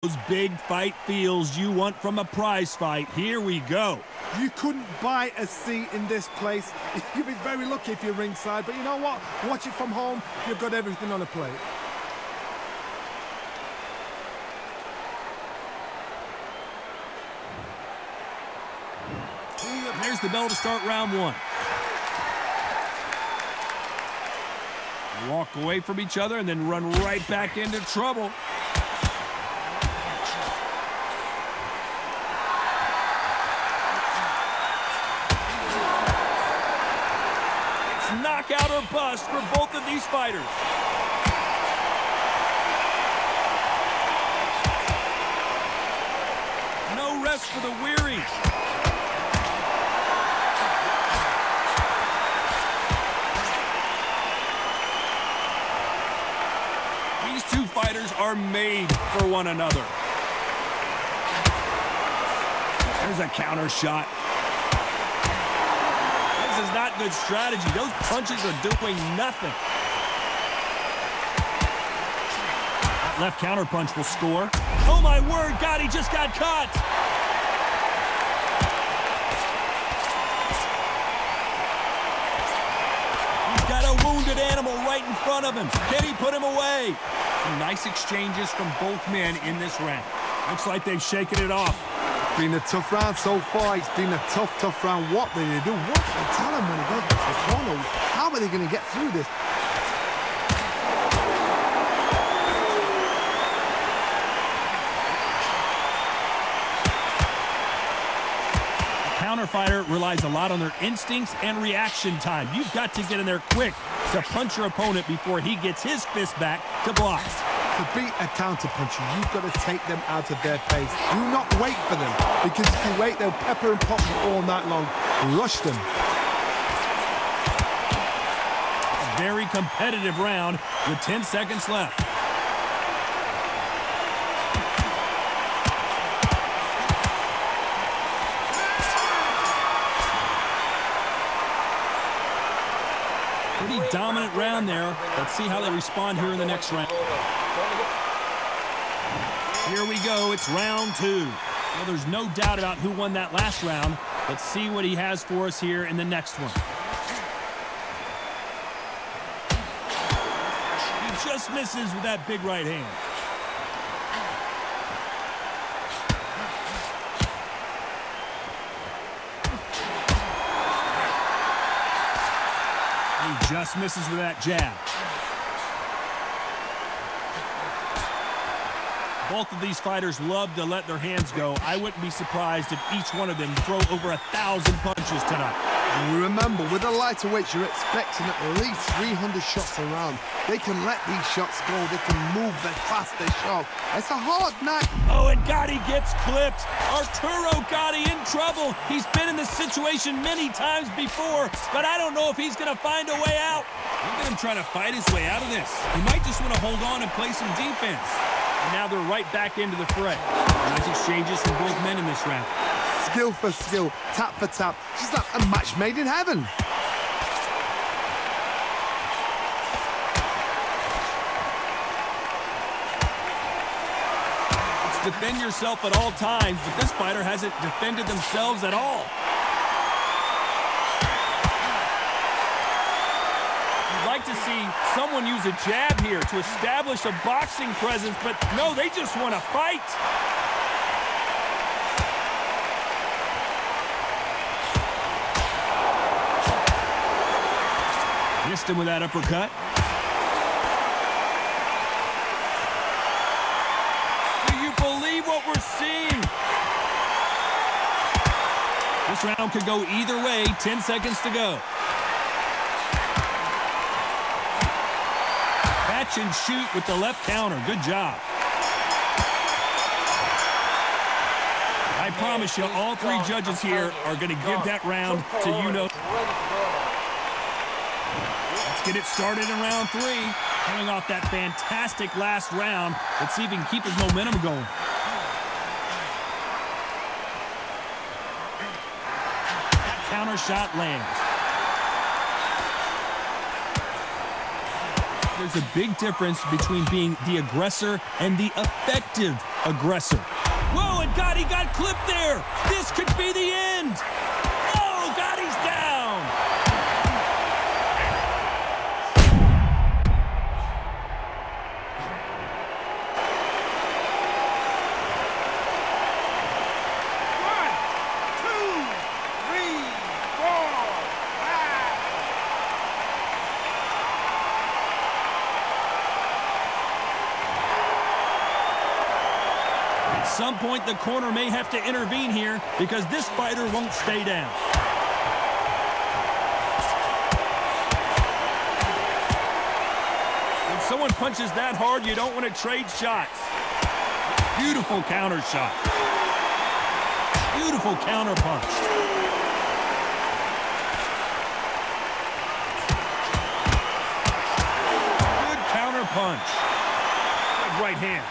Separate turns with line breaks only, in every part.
Those big fight feels you want from a prize fight. Here we go.
You couldn't buy a seat in this place. You'd be very lucky if you're ringside, but you know what? Watch it from home. You've got everything on a plate.
And there's the bell to start round one. They walk away from each other and then run right back into trouble. Knockout or bust for both of these fighters. No rest for the weary. These two fighters are made for one another. There's a counter shot. This is not good strategy. Those punches are doing nothing. That left counter punch will score. Oh my word, God, he just got caught. He's got a wounded animal right in front of him. Can he put him away? Some nice exchanges from both men in this round. Looks like they've shaken it off.
Been a tough round so far. It's been a tough round. What do they do? What do they tell him when he goes to the corner? How are they going to get through this?
The counter fighter relies a lot on their instincts and reaction time. You've got to get in there quick to punch your opponent before he gets his fist back to block.
To beat a counter-puncher, you've got to take them out of their pace. Do not wait for them, because if you wait, they'll pepper and pop you all night long. Rush them.
A very competitive round with 10 seconds left. Pretty dominant round there. Let's see how they respond here in the next round. Here we go, it's round two. Well, there's no doubt about who won that last round. Let's see what he has for us here in the next one. He just misses with that big right hand. He just misses with that jab. Both of these fighters love to let their hands go. I wouldn't be surprised if each one of them throw over 1,000 punches tonight.
And remember, with the lighter weights, you're expecting at least 300 shots around. They can let these shots go. They can move them fast, they're sharp. It's a hard night.
Oh, and Gotti gets clipped. Arturo Gotti in trouble. He's been in this situation many times before, but I don't know if he's going to find a way out. Look at him trying to fight his way out of this. He might just want to hold on and play some defense. And now they're right back into the fray. Nice exchanges from both men in this round.
Skill for skill, tap for tap. Just like a match made in heaven.
It's defend yourself at all times, but this fighter hasn't defended themselves at all. Like to see someone use a jab here to establish a boxing presence, but no, they just want to fight. Missed him with that uppercut. Do you believe what we're seeing? This round could go either way. 10 seconds to go. Catch and shoot with the left counter. Good job. I promise you, all three judges here are going to give that round to you-know. Let's get it started in round three. Coming off that fantastic last round. Let's see if he can keep his momentum going. That counter shot lands. There's a big difference between being the aggressor and the effective aggressor. Whoa, and God, he got clipped there. This could be the end. Oh, God, he's down. At some point, the corner may have to intervene here because this fighter won't stay down. When someone punches that hard, you don't want to trade shots. Beautiful counter shot. Beautiful counter punch. Good counter punch. Good right hand.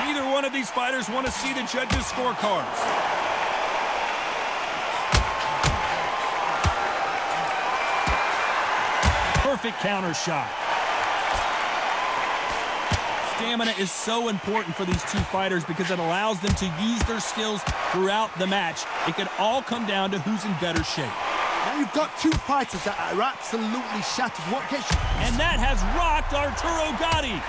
Neither one of these fighters want to see the judges' scorecards. Perfect counter shot. Stamina is so important for these two fighters because it allows them to use their skills throughout the match. It could all come down to who's in better shape.
Now you've got two fighters that are absolutely shattered. What gets you?
And that has rocked Arturo Gatti.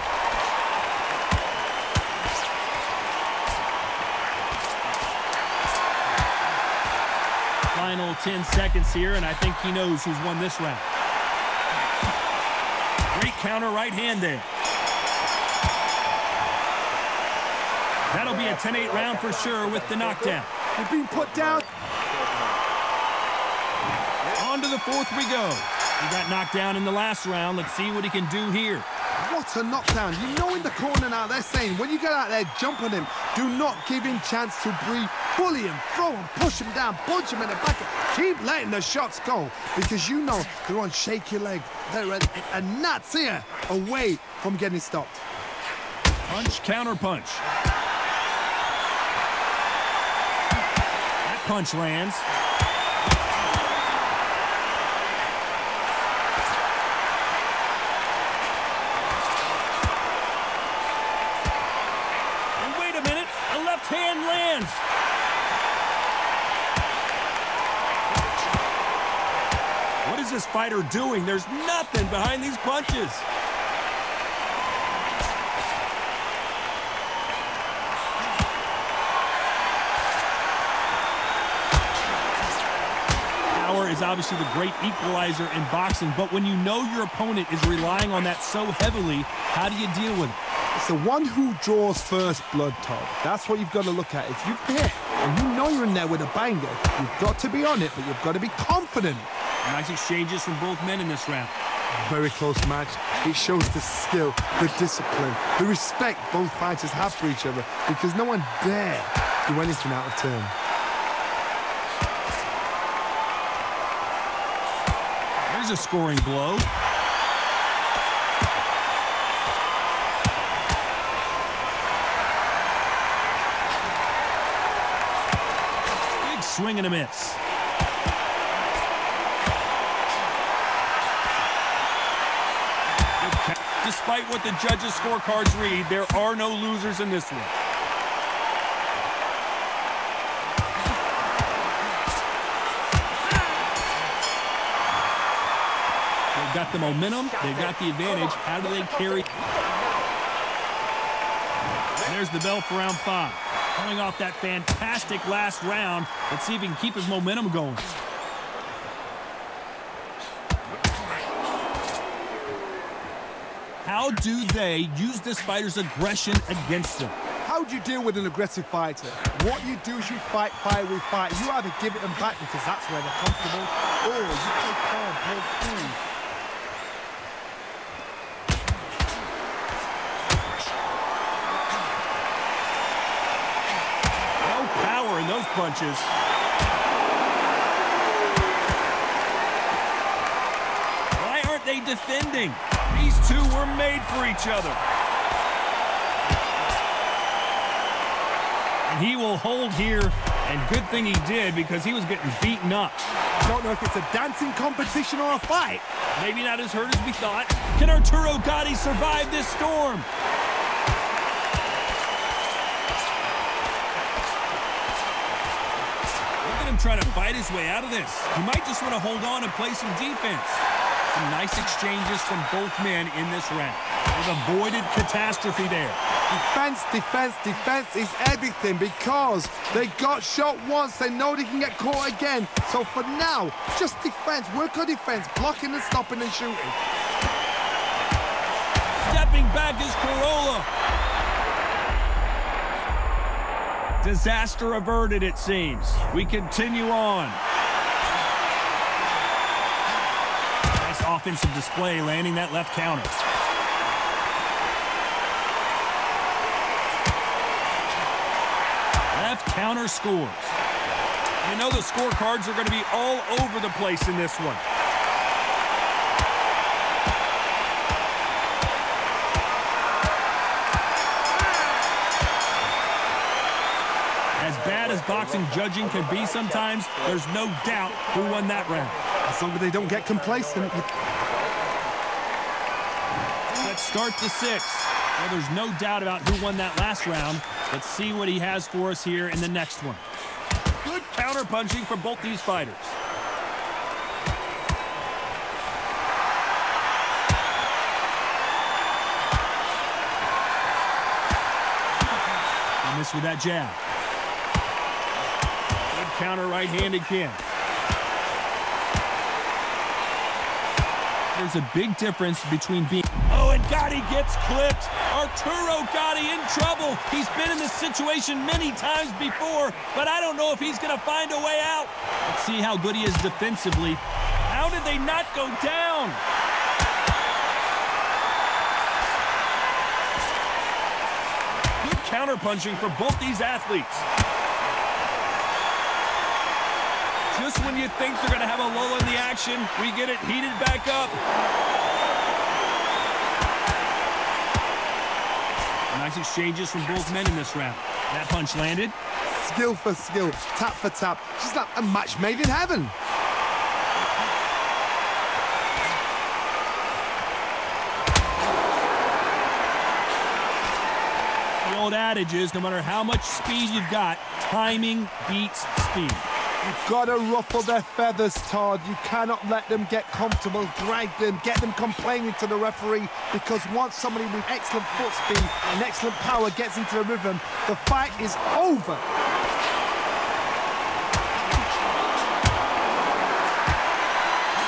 Final 10 seconds here, and I think he knows who's won this round. Great counter right hand there. That'll be a 10-8 round for sure with the knockdown.
They've been put down.
On to the fourth we go. He got knocked down in the last round. Let's see what he can do here.
What a knockdown. You know in the corner now, they're saying, when you get out there, jump on him. Do not give him chance to breathe. Bully him, throw him, push him down, punch him in the back. Keep letting the shots go because you know they're on shaky leg. They're a nuts here away from getting stopped.
Punch, counter punch. That punch lands. And wait a minute, a left hand lands. What is this fighter doing? There's nothing behind these punches. Power is obviously the great equalizer in boxing, but when you know your opponent is relying on that so heavily, how do you deal with it?
It's the one who draws first blood, Todd. That's what you've got to look at. If you hit and you know you're in there with a banger, you've got to be on it, but you've got to be confident.
Nice exchanges from both men in this round.
Very close match. It shows the skill, the discipline, the respect both fighters have for each other because no one dare do anything out of turn.
There's a scoring blow. Big swing and a miss. Despite what the judges' scorecards read, there are no losers in this one. They've got the momentum. They've got the advantage. How do they carry? There's the bell for round 5. Coming off that fantastic last round. Let's see if he can keep his momentum going. How do they use this fighter's aggression against them?
How do you deal with an aggressive fighter? What you do is you fight fire with fire. You either give it them back because that's where they're comfortable, or you play calm, play cool.
No power in those punches. Why aren't they defending? These two were made for each other. And he will hold here And good thing he did, because he was getting beaten up.
Don't know if it's a dancing competition or a fight.
Maybe not as hurt as we thought. Can Arturo Gatti survive this storm? Look at him trying to fight his way out of this. He might just want to hold on and play some defense. Some nice exchanges from both men in this round. They've avoided catastrophe there.
Defense, defense, defense is everything, because they got shot once. They know they can get caught again. So for now, just defense. Work on defense, blocking and stopping and shooting.
Stepping back is Corolla. Disaster averted, it seems. We continue on. Nice offensive display, landing that left counter. Left counter scores. You know the scorecards are going to be all over the place in this one. As bad as boxing judging can be sometimes, there's no doubt who won that round.
As long as they don't get complacent.
Let's start the sixth. Well, there's no doubt about who won that last round. Let's see what he has for us here in the next one. Good counter-punching from both these fighters. He missed with that jab. Good counter right-hand again. There's a big difference between being... Oh, and Gatti gets clipped. Arturo Gatti in trouble. He's been in this situation many times before, but I don't know if he's going to find a way out. Let's see how good he is defensively. How did they not go down? Good counterpunching for both these athletes. Just when you think they're going to have a lull in the action, we get it heated back up. Nice exchanges from both men in this round. That punch landed.
Skill for skill, tap for tap. Just like a match made in heaven.
The old adage is, no matter how much speed you've got, timing beats speed.
You've got to ruffle their feathers, Todd. You cannot let them get comfortable, drag them, get them complaining to the referee, because once somebody with excellent foot speed and excellent power gets into the rhythm, the fight is over.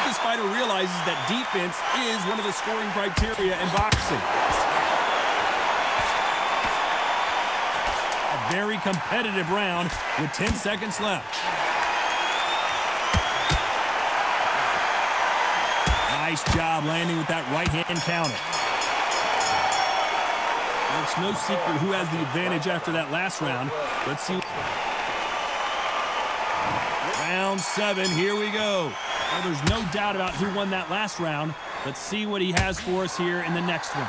This fighter realizes that defense is one of the scoring criteria in boxing. A very competitive round with 10 seconds left. Nice job landing with that right-hand counter. Well, it's no secret who has the advantage after that last round. Let's see. Round 7, here we go. Well, there's no doubt about who won that last round. Let's see what he has for us here in the next one.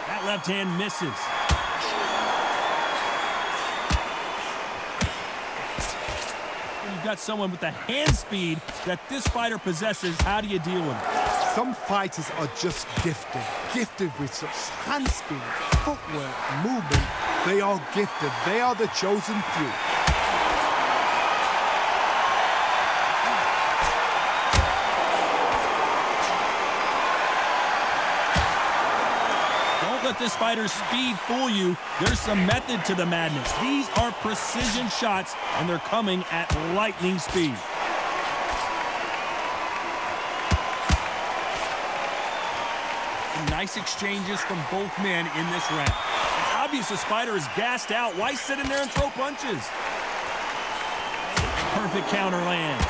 That left hand misses. You've got someone with the hand speed that this fighter possesses. How do you deal with it?
Some fighters are just gifted with such hand speed, footwork, movement. They are gifted. They are the chosen few.
Let this fighter's speed fool you. There's some method to the madness. These are precision shots, and they're coming at lightning speed. Some nice exchanges from both men in this round. It's obvious this fighter is gassed out. Why sit in there and throw punches? Perfect counter lands.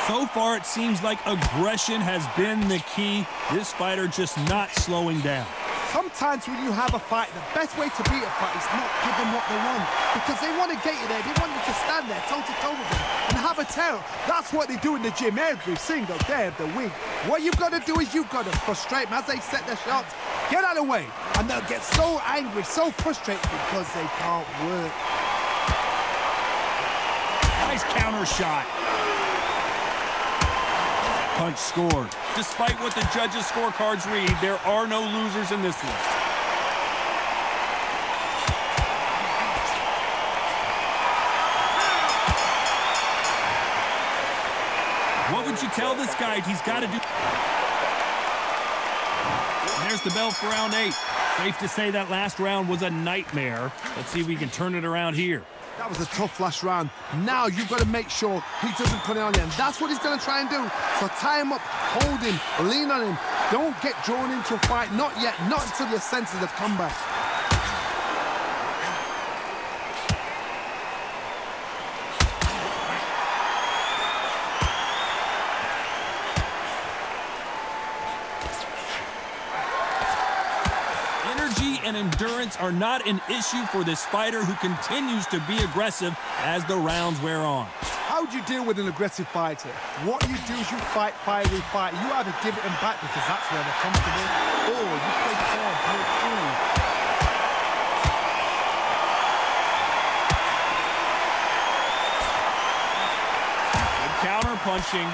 So far, it seems like aggression has been the key. This fighter just not slowing down.
Sometimes when you have a fight, the best way to beat a fight is not give them what they want. Because they want to get you there. They want you to stand there toe-to-toe with them and have a terror. That's what they do in the gym every single day of the week. What you've got to do is you've got to frustrate them as they set their shots. Get out of the way. And they'll get so angry, so frustrated because they can't work.
Nice counter shot. Punch scored. Despite what the judges' scorecards read, there are no losers in this one. What would you tell this guy he's got to do? And there's the bell for round 8. Safe to say that last round was a nightmare. Let's see if we can turn it around here.
That was a tough last round. Now you've got to make sure he doesn't put it on you. And that's what he's going to try and do. So tie him up, hold him, lean on him. Don't get drawn into a fight. Not yet. Not until your senses have come back.
And endurance are not an issue for this fighter who continues to be aggressive as the rounds wear on.
How do you deal with an aggressive fighter? What you do is you fight, fight, fight. You either give it them back because that's where they're comfortable, or you play fair, break through.
Good counter punching.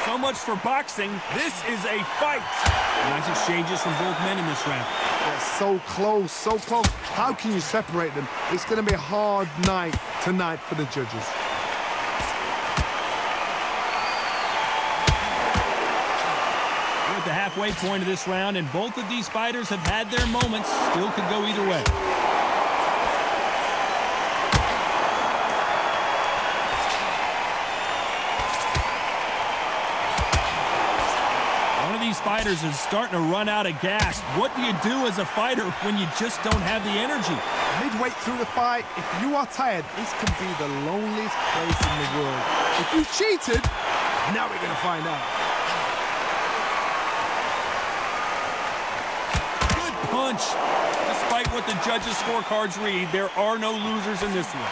So much for boxing. This is a fight. Nice exchanges from both men in this round.
They're so close, so close. How can you separate them? It's going to be a hard night tonight for the judges.
We're at the halfway point of this round, and both of these fighters have had their moments. Still could go either way. These fighters is starting to run out of gas. What do you do as a fighter when you just don't have the energy?
Midway through the fight, if you are tired, this can be the loneliest place in the world. If you cheated, now we're going to find out.
Good punch. Despite what the judges' scorecards read, there are no losers in this one.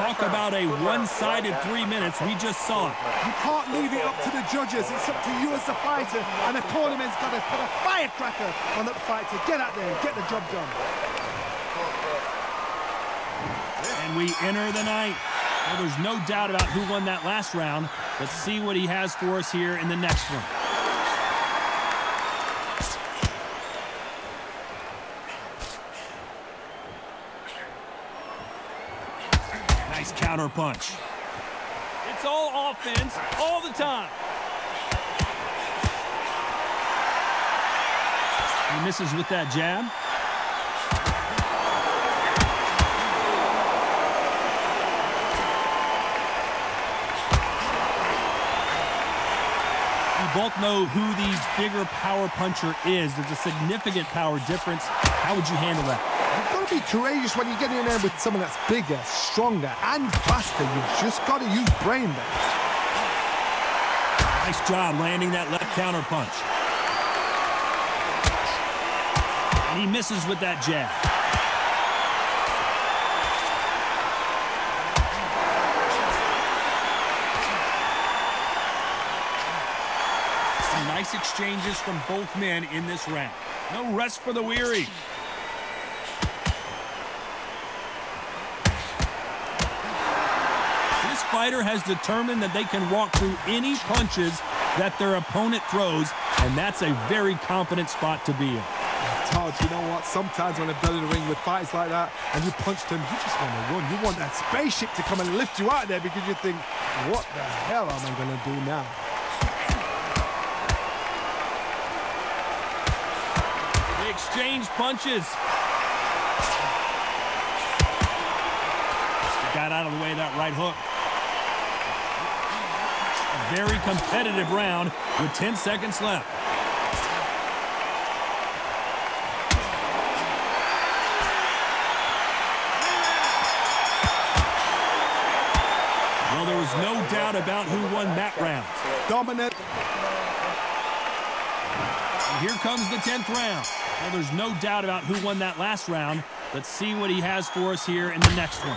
Talk about a one-sided 3 minutes. We just saw it.
You can't leave it up to the judges. It's up to you as the fighter, and the cornerman's got to put a firecracker on that fight to get out there and get the job done.
And we enter the ninth. Well, there's no doubt about who won that last round. Let's see what he has for us here in the next one. Nice counter punch. It's all offense all the time. He misses with that jab. We both know who the bigger power puncher is. There's a significant power difference. How would you handle that?
You've got to be courageous when you get in there with someone that's bigger, stronger, and faster. You've just got to use brain there.
Nice job landing that left counter punch. And he misses with that jab. Some nice exchanges from both men in this round. No rest for the weary. Fighter has determined that they can walk through any punches that their opponent throws, and that's a very confident spot to be in.
Todd, you know what? Sometimes when they've done in the ring with fights like that and you punch them, you just want to run. You want that spaceship to come and lift you out there because you think, what the hell am I going to do now?
They exchange punches. Got out of the way of that right hook. Very competitive round with 10 seconds left. was no doubt about who won that round.
Dominant.
And here comes the 10th round. Well, there's no doubt about who won that last round. Let's see what he has for us here in the next one.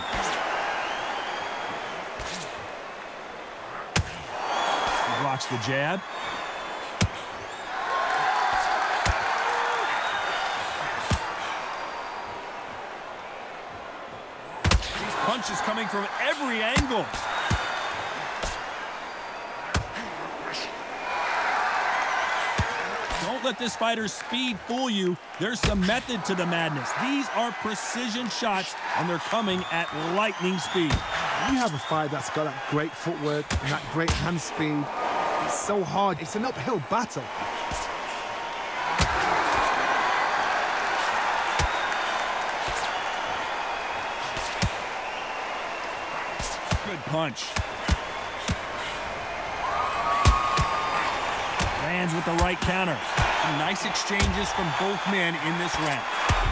He blocks the jab. These punches coming from every angle. Don't let this fighter's speed fool you. There's some method to the madness. These are precision shots, and they're coming at lightning speed.
You have a fight that's got that great footwork and that great hand speed. It's so hard. It's an uphill battle.
Good punch. Lands with the right counter. Some nice exchanges from both men in this round.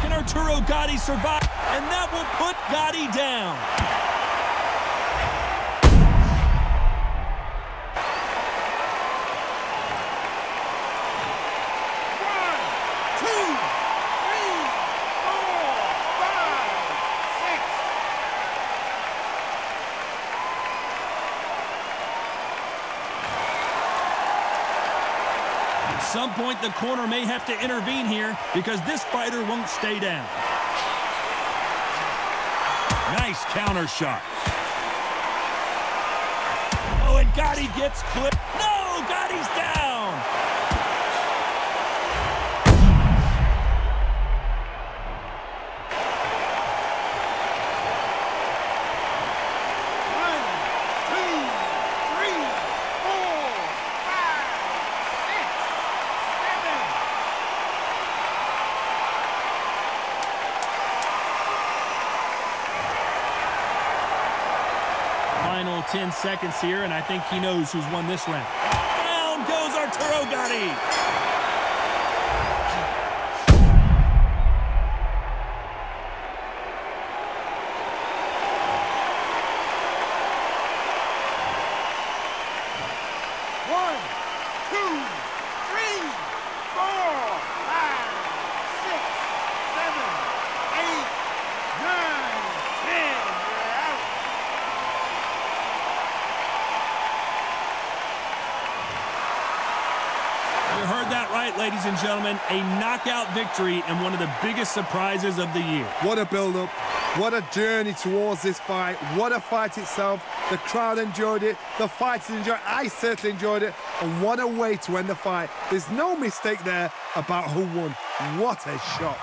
Can Arturo Gatti survive? And that will put Gatti down. At some point, the corner may have to intervene here because this fighter won't stay down. Nice counter shot. Oh, and Gatti gets clipped. No, Gotti's down. Final 10 seconds here, and I think he knows who's won this round. Down goes Arturo Gatti.
One, two, three, 4, 5, 6, 7, 8, 9, 10. You're out.
You heard that right, ladies and gentlemen. A knockout victory and one of the biggest surprises of the year.
What a build-up. What a journey towards this fight. What a fight itself. The crowd enjoyed it. The fighters enjoyed it. I certainly enjoyed it. And what a way to end the fight. There's no mistake there about who won. What a shot.